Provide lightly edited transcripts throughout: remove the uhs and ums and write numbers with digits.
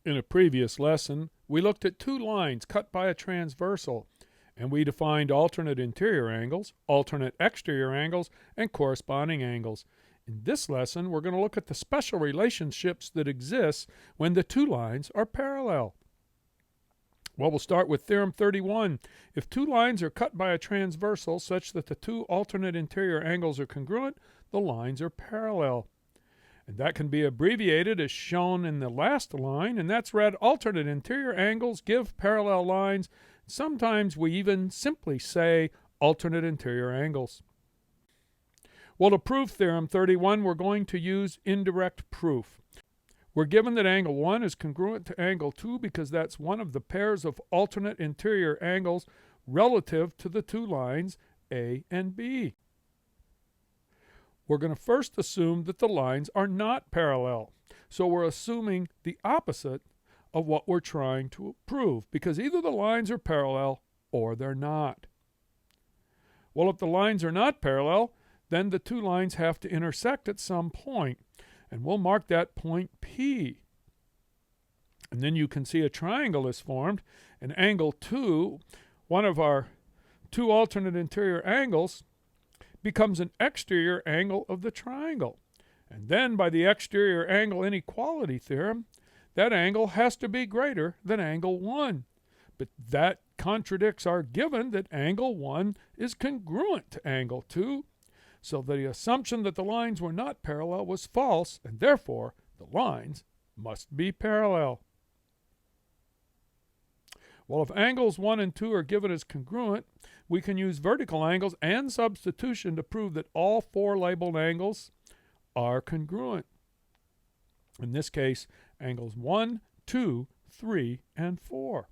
In a previous lesson, we looked at two lines cut by a transversal, and we defined alternate interior angles, alternate exterior angles, and corresponding angles. In this lesson, we're going to look at the special relationships that exist when the two lines are parallel. Well, we'll start with Theorem 31. If two lines are cut by a transversal such that the two alternate interior angles are congruent, the lines are parallel. And that can be abbreviated as shown in the last line, and that's read alternate interior angles give parallel lines. Sometimes we even simply say alternate interior angles. Well, to prove Theorem 31, we're going to use indirect proof. We're given that angle 1 is congruent to angle 2 because that's one of the pairs of alternate interior angles relative to the two lines A and B. We're going to first assume that the lines are not parallel. So we're assuming the opposite of what we're trying to prove, because either the lines are parallel or they're not. Well, if the lines are not parallel, then the two lines have to intersect at some point, and we'll mark that point P. And then you can see a triangle is formed, and angle 2, one of our two alternate interior angles, becomes an exterior angle of the triangle. And then by the exterior angle inequality theorem, that angle has to be greater than angle 1. But that contradicts our given that angle 1 is congruent to angle 2. So the assumption that the lines were not parallel was false, and therefore the lines must be parallel. Well, if angles 1 and 2 are given as congruent, we can use vertical angles and substitution to prove that all four labeled angles are congruent. In this case, angles 1, 2, 3, and 4.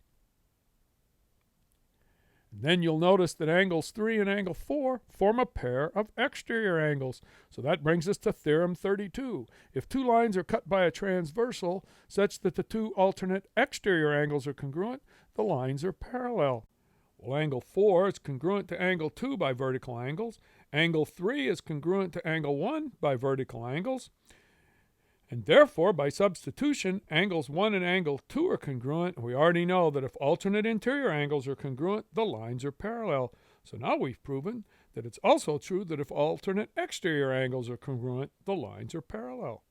And then you'll notice that angles 3 and angle 4 form a pair of exterior angles. So that brings us to Theorem 32. If two lines are cut by a transversal such that the two alternate exterior angles are congruent, the lines are parallel. Well, angle 4 is congruent to angle 2 by vertical angles. Angle 3 is congruent to angle 1 by vertical angles. And therefore, by substitution, angles 1 and angle 2 are congruent. We already know that if alternate interior angles are congruent, the lines are parallel. So now we've proven that it's also true that if alternate exterior angles are congruent, the lines are parallel.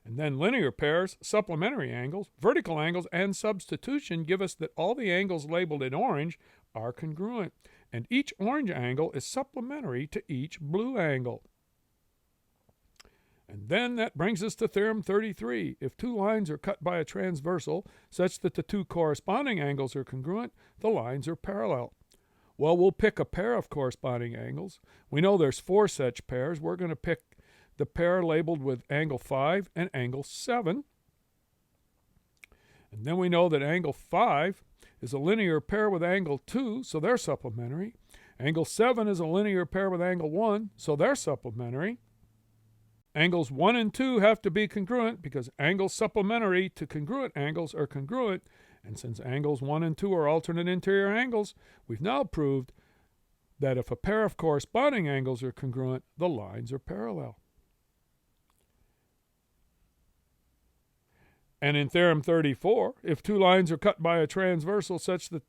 And then linear pairs, supplementary angles, vertical angles, and substitution give us that all the angles labeled in orange are congruent, and each orange angle is supplementary to each blue angle. And then that brings us to Theorem 33. If two lines are cut by a transversal such that the two corresponding angles are congruent, the lines are parallel. Well, we'll pick a pair of corresponding angles. We know there's four such pairs. We're going to pick the pair labeled with angle 5 and angle 7. And then we know that angle 5 is a linear pair with angle 2, so they're supplementary. Angle 7 is a linear pair with angle 1, so they're supplementary. Angles 1 and 2 have to be congruent because angles supplementary to congruent angles are congruent, and since angles 1 and 2 are alternate interior angles, we've now proved that if a pair of corresponding angles are congruent, the lines are parallel. And in Theorem 34, if two lines are cut by a transversal such that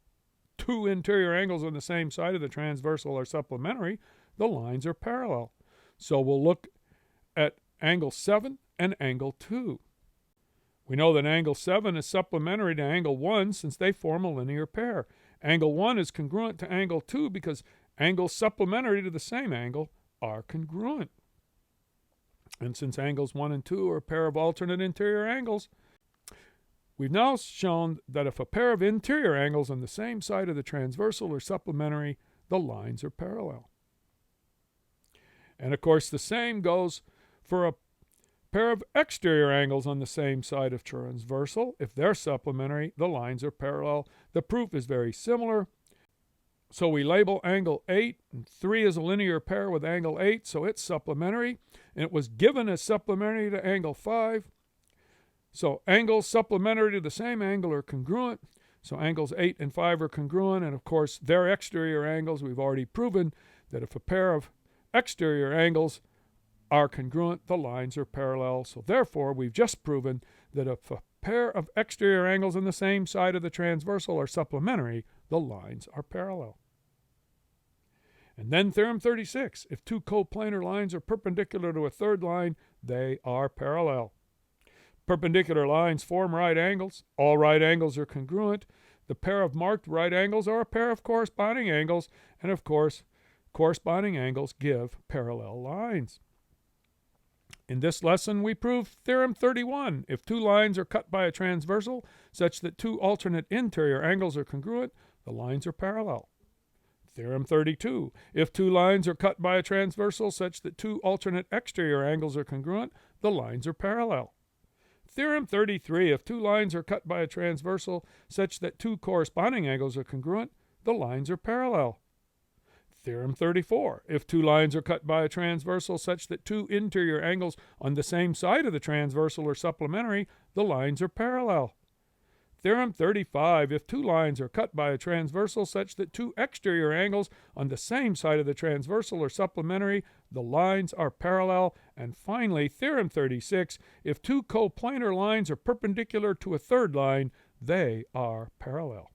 two interior angles on the same side of the transversal are supplementary, the lines are parallel. So we'll look at angle 7 and angle 2. We know that angle 7 is supplementary to angle 1 since they form a linear pair. Angle 1 is congruent to angle 2 because angles supplementary to the same angle are congruent. And since angles 1 and 2 are a pair of alternate interior angles, we've now shown that if a pair of interior angles on the same side of the transversal are supplementary, the lines are parallel. And of course, the same goes for a pair of exterior angles on the same side of transversal. If they're supplementary, the lines are parallel. The proof is very similar. So we label angle 8, and 3 is a linear pair with angle 8, so it's supplementary. And it was given as supplementary to angle 5. So angles supplementary to the same angle are congruent. So angles 8 and 5 are congruent, and of course they're exterior angles. We've already proven that if a pair of exterior angles are congruent, the lines are parallel. So therefore, we've just proven that if a pair of exterior angles on the same side of the transversal are supplementary, the lines are parallel. And then theorem 36, if two coplanar lines are perpendicular to a third line, they are parallel. Perpendicular lines form right angles. All right angles are congruent. The pair of marked right angles are a pair of corresponding angles, and of course, corresponding angles give parallel lines. In this lesson, we prove theorem 31. If two lines are cut by a transversal such that two alternate interior angles are congruent, the lines are parallel. Theorem 32. If two lines are cut by a transversal such that two alternate exterior angles are congruent, the lines are parallel. Theorem 33. If two lines are cut by a transversal such that two corresponding angles are congruent, the lines are parallel. Theorem 34. If two lines are cut by a transversal such that two interior angles on the same side of the transversal are supplementary, the lines are parallel. Theorem 35. If two lines are cut by a transversal such that two exterior angles on the same side of the transversal are supplementary, the lines are parallel. And finally, Theorem 36. If two coplanar lines are perpendicular to a third line, they are parallel.